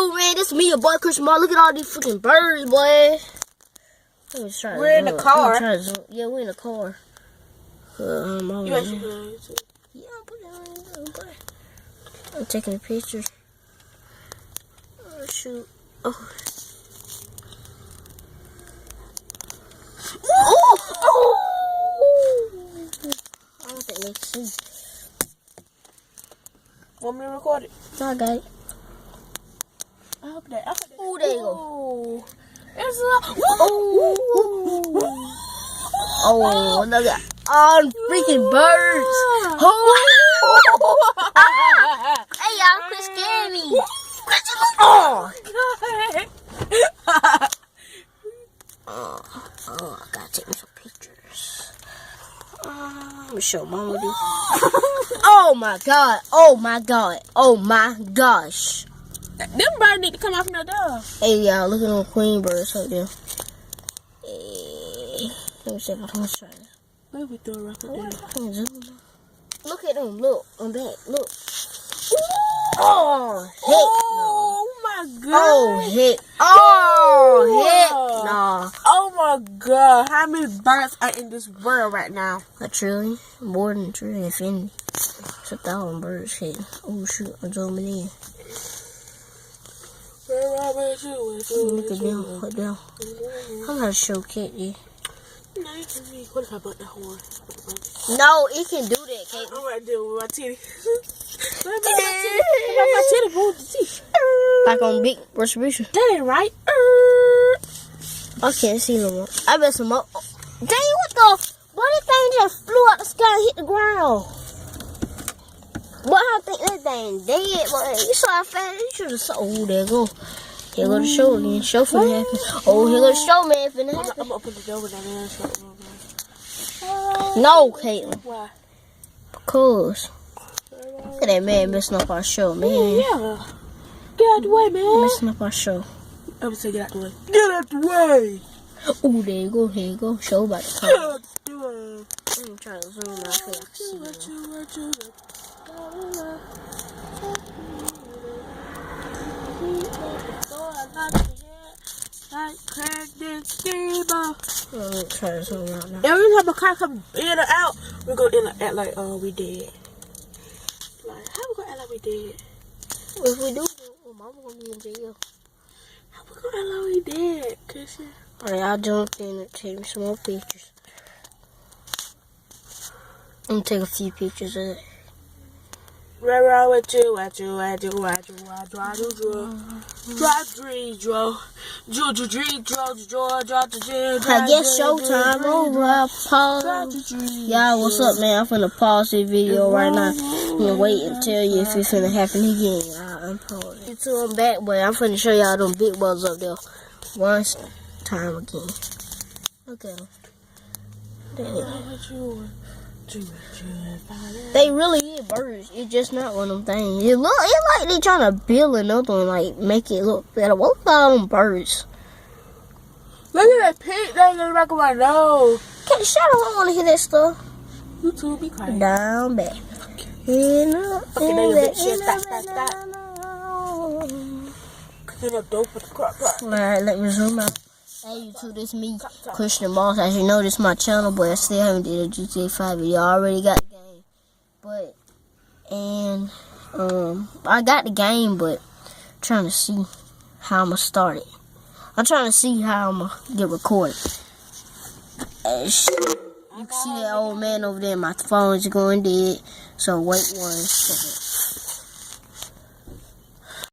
do, man? This is me, your boy Christian Mark. Look at all these freaking birds, boy. We're in the car. Yeah, we're in the car. You actually good. Yeah, I'm taking a picture. Oh, shoot. Oh. Oh! I don't think they can see. Want me to record it? No, I got it. I hope that. Oh, there you go. It's a... Oh, look at all freaking birds. Oh. Hey, y'all, quit scaring me. Oh, I gotta take me some pictures. I'm gonna show Mama this. Oh my god. Oh my god. Oh my gosh. Them birds need to come off no door. Hey, y'all, look at them queen birds right there. Hey, let me see if I can try this. Let me throw a rocket there. Look at them. Look. I'm back. Look. Oh, heck no. Oh my god. Oh, heck. Oh, heck no. Oh my god. How many birds are in this world right now? A trillion. More than a trillion. Infinity. It's 1,000 birds hit. Oh, shoot. I'm zooming in. Look at them. Look down. I'm gonna show Katie. What if I bought the horn? No, it can do that, Kate. I'm gonna do it with my titty. My titty moved the teeth. Like on Big Retribution. That ain't right. I can't see no more. I bet some more. Dang, what the? Boy, that thing just flew out the sky and hit the ground. Boy, I think that thing dead. Boy, you saw how fast. You should have saw. Oh, there you go. Here go the show again. Show finna happen. Oh, here go the show, man. Finna happen. I'm gonna open the door down there. No, Caitlin. Why? Because. Look at that man messing up our show, man. Yeah. Get out the way, man. Messing up our show. I would say get out the way. Get out the way. Oh, there you go. Here you go. Show about to come. Get out the way. Let me try to zoom out so I can see you. Let me try to zoom out now. Every time a car come in or out, we're gonna act like, oh, we dead. Like, how we gonna act like we dead? If we do, Mama gonna be in jail. How we gonna act like we dead, Christian? Alright, I'll jump in and take me some more pictures. I'm gonna take a few pictures of it. Right with you, I guess showtime over. Pause. Y'all, what's up, man? I'm finna pause this video right now and wait and tell you if it's finna happen again. I'll unpause it. So I'm back, but I'm finna show y'all them big bugs up there. One time again. Look at them. They really is birds. It's just not one of them things. It like they trying to build another one, like make it look better. What about them birds? Look at that pink thing in the back of my nose. Shut up! I don't want to hear that stuff. You too, be quiet. Down back. Okay, now you bitch shit. Stop. Clean up dope with the crop. Alright, let me zoom out. Hey YouTube, this me, Christian Boss. As you know, this is my channel, but I still haven't did a GTA 5 video. I already got the game. I got the game, but I'm trying to see how I'm going to start it. I'm trying to see how I'm going to get recorded. You can see that old man over there. My phone is going dead. So wait 1 second.